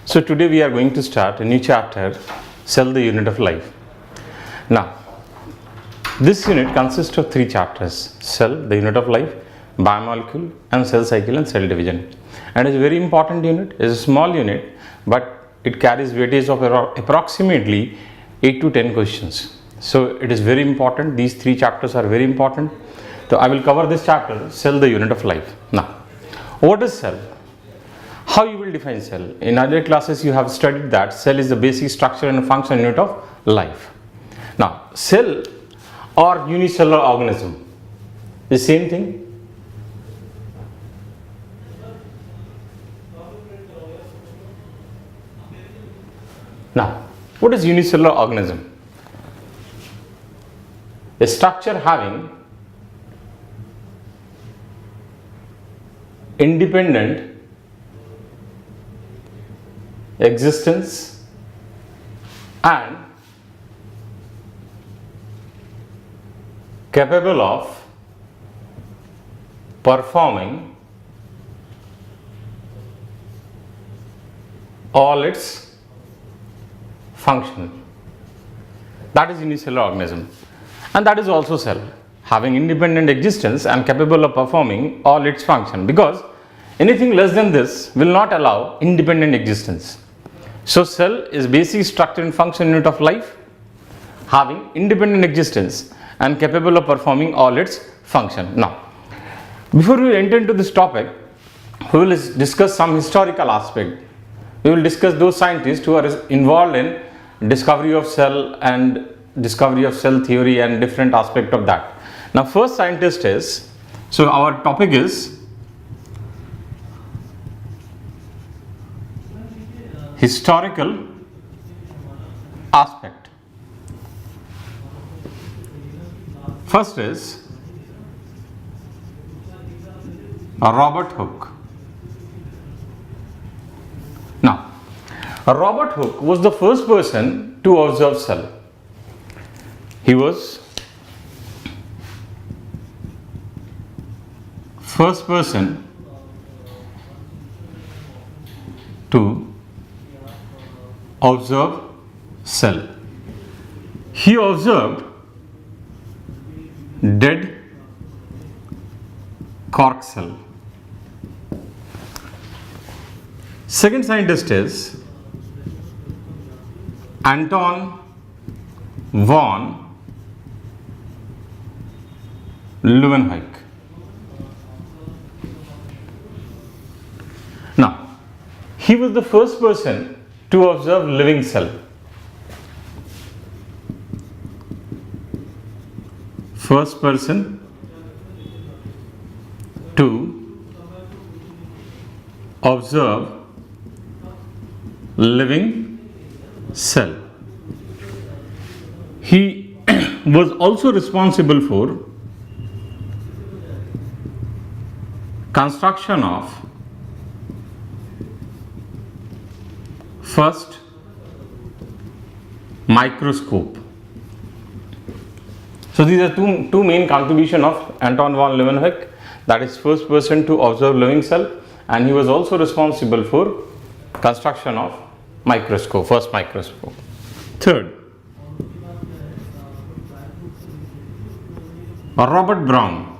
So today we are going to start a new chapter, Cell, the Unit of Life. Now, this unit consists of three chapters: Cell, the Unit of Life, Biomolecule, and Cell Cycle and Cell Division. And it's a very important unit. It's a small unit, but it carries weightage of approximately 8 to 10 questions. So it is very important. These three chapters are very important. So I will cover this chapter, Cell, the Unit of Life. Now, what is cell? How you will define cell? In earlier classes you have studied that cell is the basic structure and function unit of life. Now, cell or unicellular organism is same thing. Now, what is unicellular organism? A structure having independent existence and capable of performing all its function. That is unicellular organism, and that is also cell, having independent existence and capable of performing all its function, because anything less than this will not allow independent existence. So cell is basic structure and function unit of life, having independent existence and capable of performing all its function. Now, before we enter into this topic, we will discuss some historical aspect. We will discuss those scientists who are involved in discovery of cell and discovery of cell theory and different aspect of that. Now, first scientist is, so our topic is historical aspect. First is Robert Hooke. Now, Robert Hooke was the first person to observe cell. He was first person to observe cell. He observed dead cork cell. Second scientist is Anton von Leeuwenhoek. Now, he was the first person to observe living cell. First person to observe living cell. He was also responsible for construction of first microscope. So these are two main contributions of Anton von Leeuwenhoek. That is first person to observe living cell, and he was also responsible for construction of microscope, first microscope. Third, Robert Brown.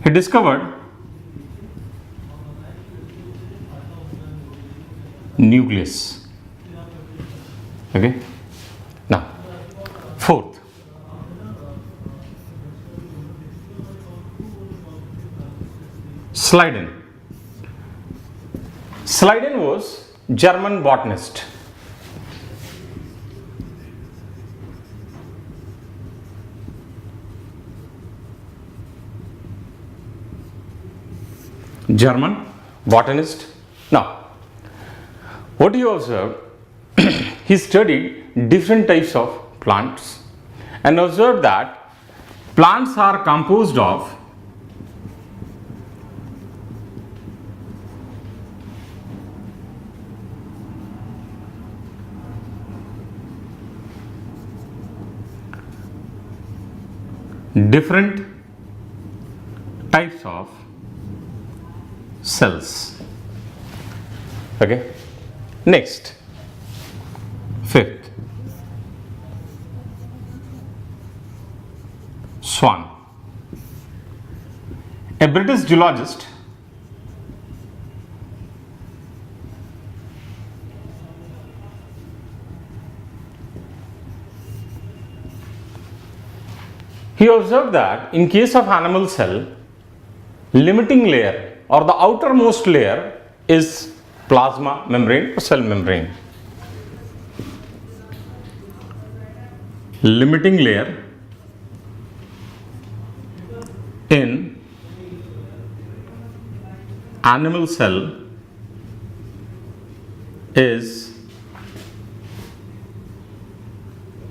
He discovered nucleus. Okay. Now, fourth, Schleiden. Schleiden was German botanist. German botanist. Now, what he observed, he studied different types of plants and observed that plants are composed of different types of cells. Okay. Next, fifth, Swan. A British geologist he observed that in case of animal cell, limiting layer or the outermost layer is plasma membrane or cell membrane. Limiting layer in animal cell is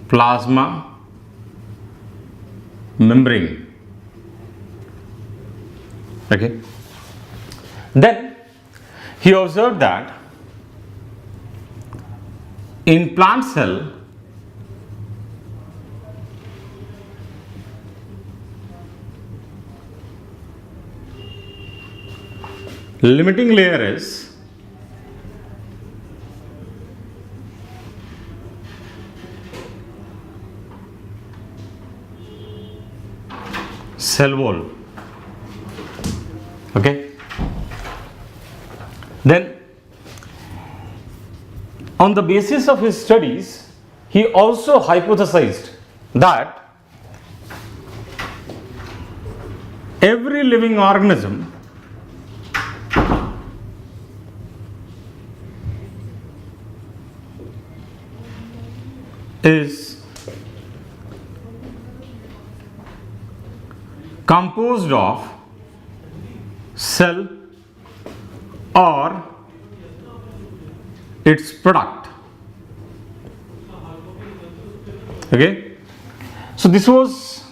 plasma membrane. Okay. Then he observed that in plant cell, limiting layer is cell wall. Okay. Then on the basis of his studies, he also hypothesized that every living organism is composed of cell or its product. Okay. So this was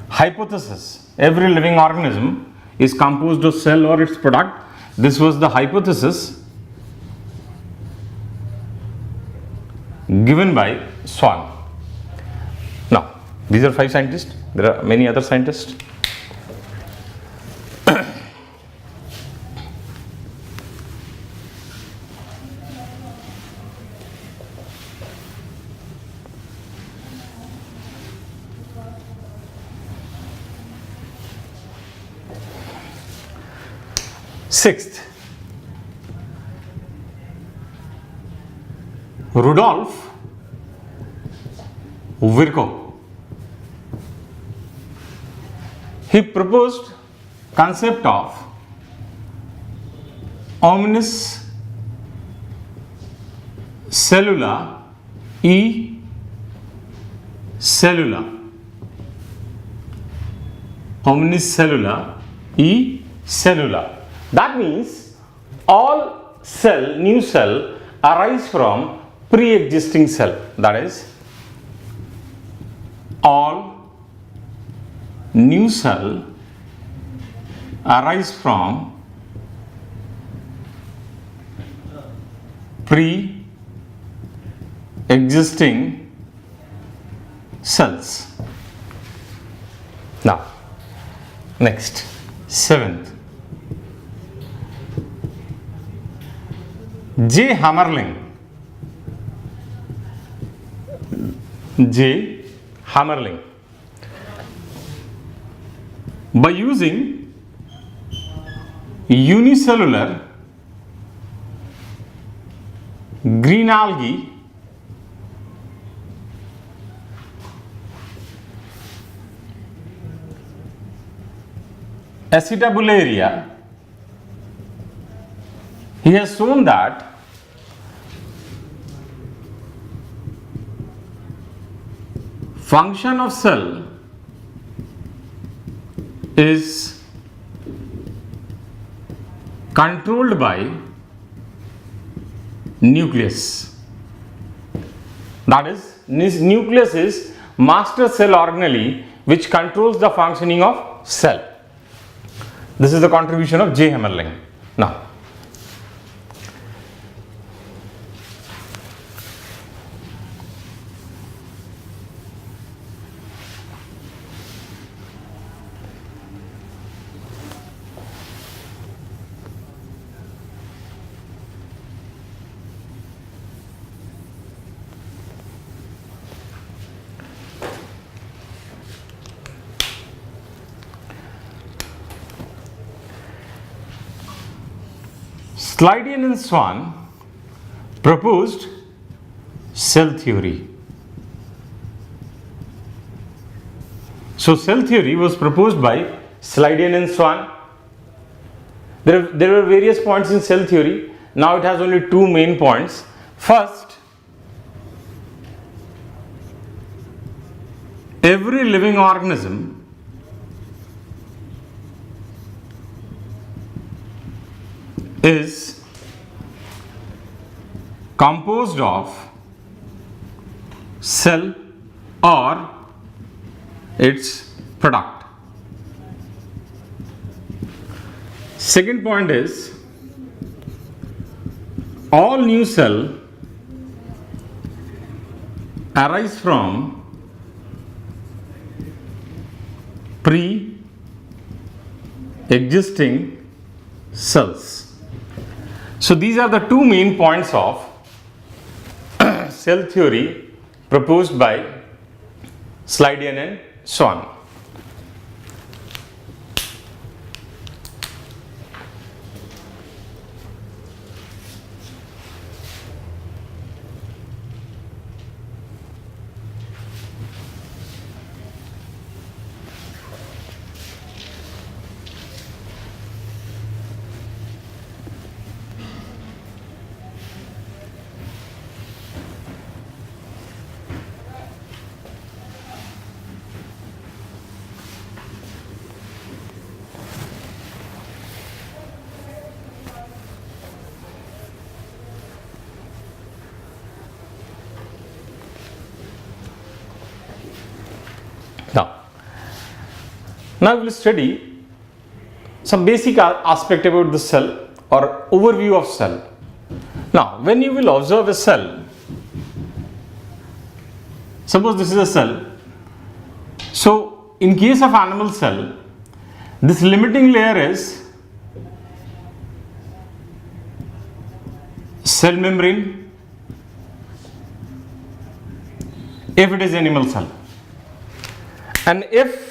hypothesis. Every living organism is composed of cell or its product. This was the hypothesis given by Swan. Now, these are 5 scientists. There are many other scientists. Sixth, Rudolf Virchow. He proposed concept of omnis cellula e cellula. Omnis cellula e cellula. That means all cell, new cell arise from pre-existing cell. That is, all new cell arise from pre-existing cells. Now, next, 7th, J. Hammerling. J. Hammerling. By using unicellular green algae acetabularia, he has shown that function of cell is controlled by nucleus. That is, nucleus is master cell organelle which controls the functioning of cell. This is the contribution of J. Hammerling. Now, Slidian and Swan proposed cell theory. So cell theory was proposed by Slidian and Swan. There were various points in cell theory. Now it has only two main points. First, every living organism is composed of cell or its product. Second point is, all new cell arise from pre-existing cells. So these are the two main points of cell theory proposed by Slidian and Swan. Now we will study some basic aspect about the cell or overview of cell. Now when you will observe a cell, suppose this is a cell. So in case of animal cell, this limiting layer is cell membrane if it is animal cell, and if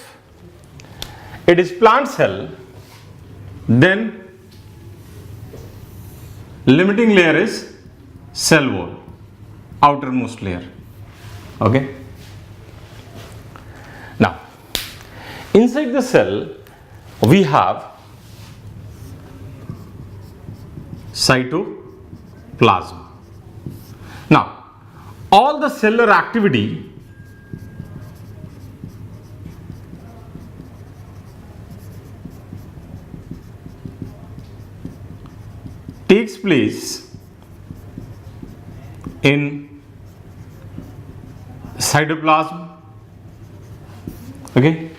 it is plant cell, then limiting layer is cell wall, outermost layer. Okay. Now inside the cell we have cytoplasm. Now all the cellular activity takes place in cytoplasm. Okay.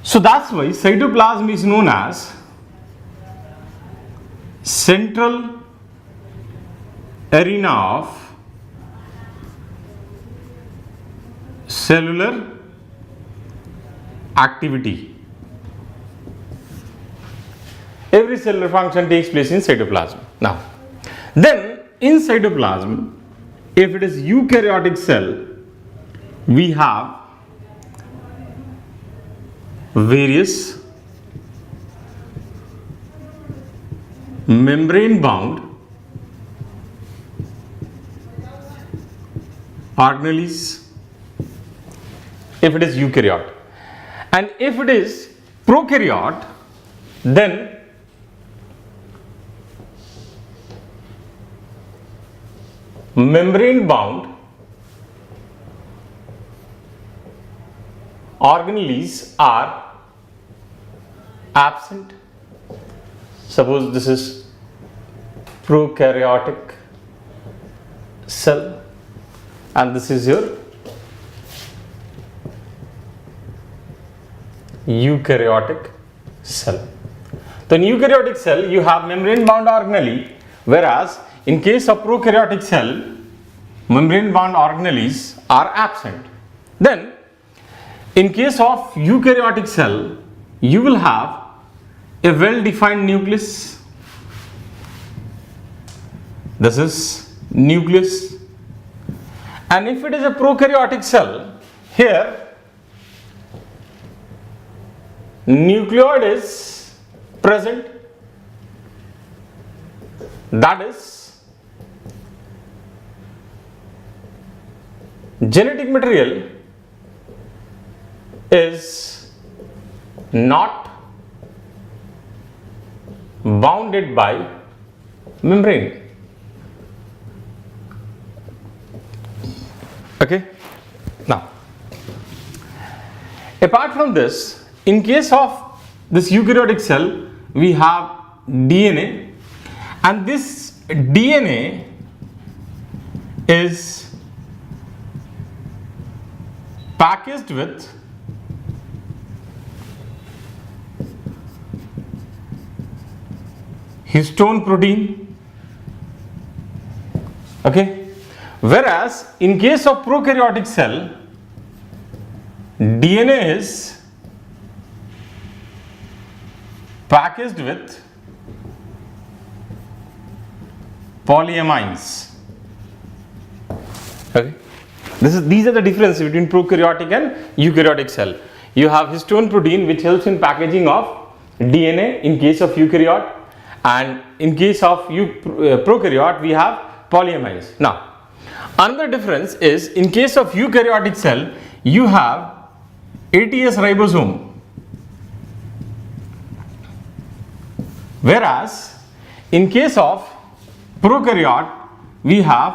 So that's why cytoplasm is known as central arena of cellular activity. Every cellular function takes place in cytoplasm. Now, then in cytoplasm, if it is eukaryotic cell, we have various membrane bound organelles if it is eukaryote, and if it is prokaryote, then membrane bound organelles are absent. Suppose this is prokaryotic cell and this is your eukaryotic cell. So in eukaryotic cell you have membrane bound organelle, whereas in case of prokaryotic cell membrane bound organelles are absent. Then in case of eukaryotic cell you will have a well defined nucleus. This is nucleus, and if it is a prokaryotic cell, here nucleoid is present that is genetic material is not bounded by membrane. Okay. Now, apart from this, in case of this eukaryotic cell, we have DNA, and this DNA is packaged with histone protein. Okay. Whereas in case of prokaryotic cell, DNA is packaged with polyamines. Okay. These are the differences between prokaryotic and eukaryotic cell. You have histone protein, which helps in packaging of DNA in case of eukaryote, and in case of prokaryote we have polyamines. Now, another difference is in case of eukaryotic cell you have ATS ribosome, whereas in case of prokaryote we have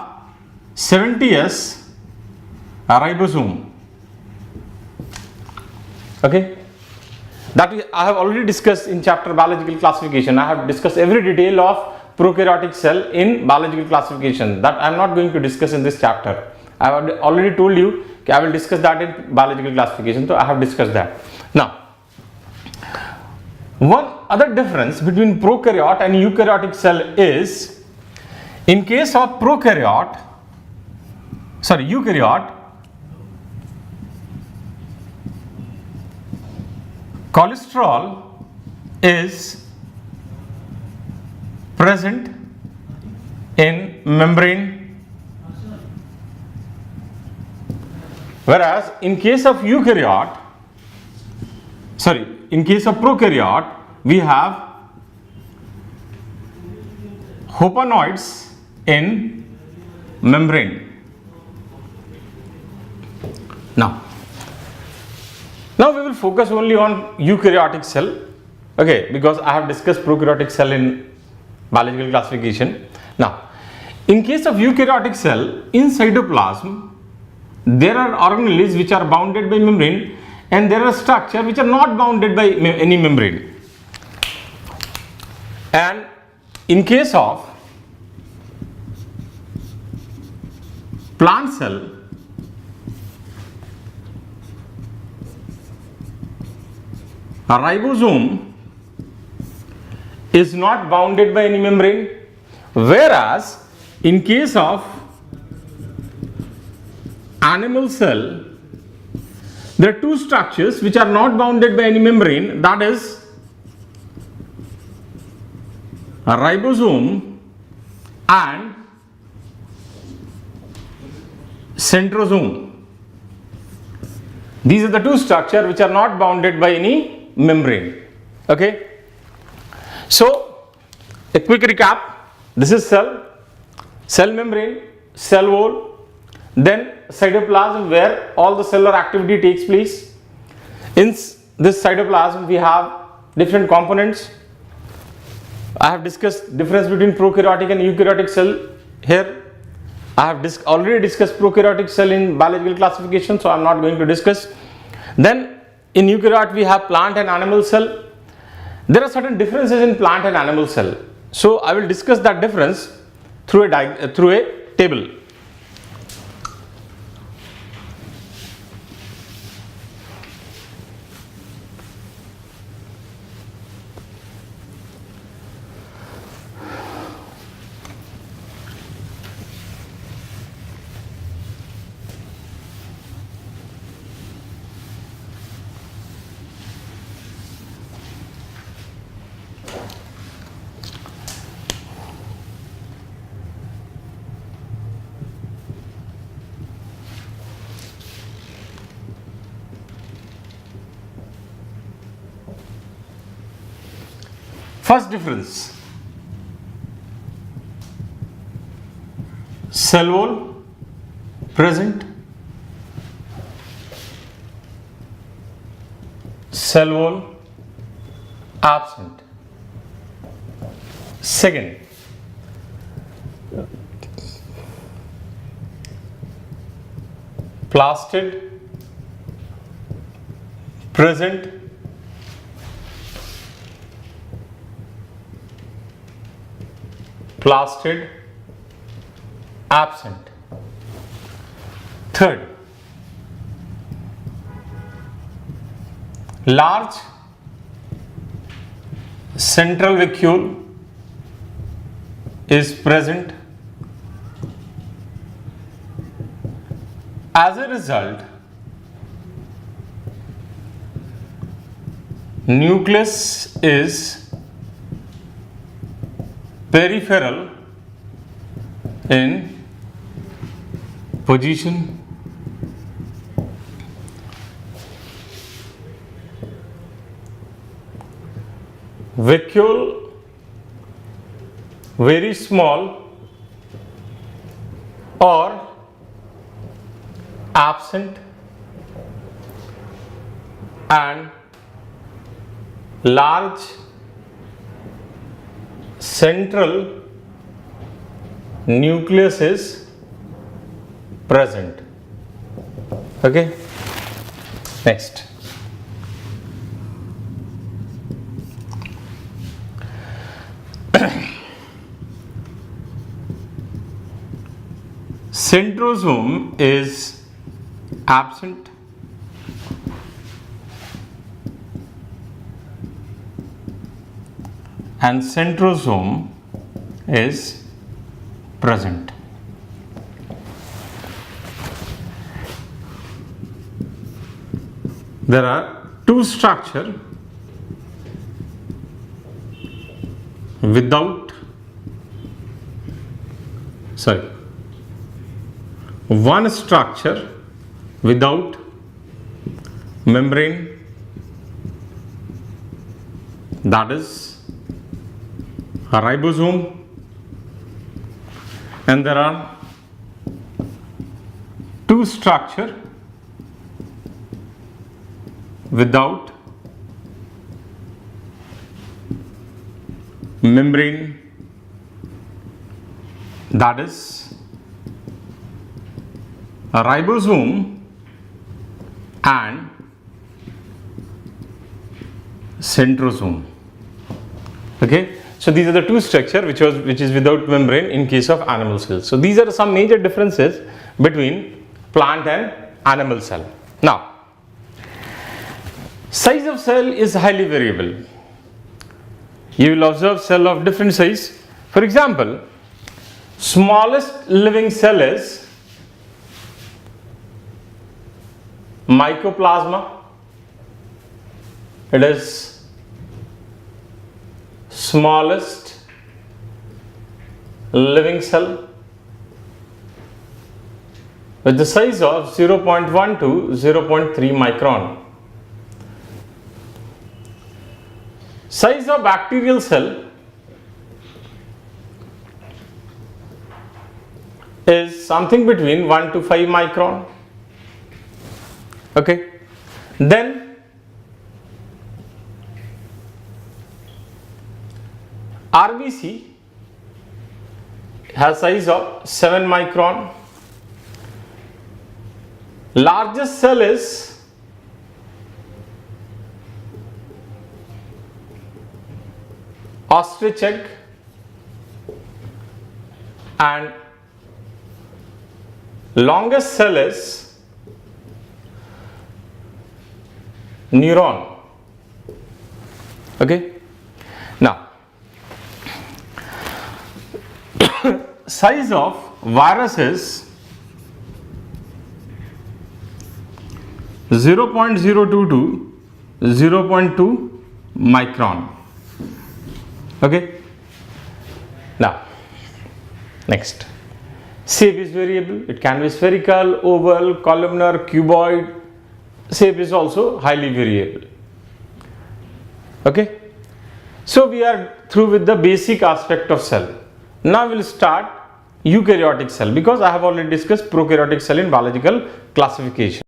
70S ribosome. Okay, that I have already discussed in chapter biological classification. I have discussed every detail of prokaryotic cell in biological classification, that I am not going to discuss in this chapter. I have already told you I will discuss that in biological classification, so I have discussed that. Now, one other difference between prokaryote and eukaryotic cell is, in case of eukaryote, cholesterol is present in membrane, whereas in case of prokaryote we have hopanoids in membrane. Now we will focus only on eukaryotic cell, okay, because I have discussed prokaryotic cell in biological classification. Now, in case of eukaryotic cell, in cytoplasm there are organelles which are bounded by membrane, and there are structures which are not bounded by any membrane. And in case of plant cell, a ribosome is not bounded by any membrane, whereas in case of animal cell there are two structures which are not bounded by any membrane, that is a ribosome and centrosome. These are the two structures which are not bounded by any membrane. Okay, so a quick recap: this is cell membrane, cell wall, then cytoplasm where all the cellular activity takes place. In this cytoplasm we have different components. I have discussed difference between prokaryotic and eukaryotic cell here. I have already discussed prokaryotic cell in biological classification, so I am not going to discuss. Then in eukaryote we have plant and animal cell. There are certain differences in plant and animal cell, so I will discuss that difference through a table. First difference: cell wall present, cell wall absent. Second, plastid present, plastid absent. Third, large central vacuole is present. As a result, nucleus is peripheral in position. Vacuole very small or absent, and large central nucleus is present. Okay, next. Centrosome is absent, and centrosome is present. There are two structures one structure without membrane, that is a ribosome, and there are two structures without membrane, that is a ribosome and centrosome. Okay, so these are the two structures which is without membrane in case of animal cells. So these are some major differences between plant and animal cell. Now, size of cell is highly variable. You will observe cell of different size. For example, smallest living cell is mycoplasma. It is smallest living cell with the size of 0.1 to 0.3 micron. Size of bacterial cell is something between 1 to 5 micron. Okay, then RBC has size of 7 micron. Largest cell is ostrich egg, and longest cell is neuron. Okay, now size of virus is 0.02 to 0.2 micron. Okay, now next, shape is variable. It can be spherical, oval, columnar, cuboid. Shape is also highly variable. Okay, so we are through with the basic aspect of cell. Now we will start eukaryotic cell, because I have already discussed prokaryotic cell in biological classification.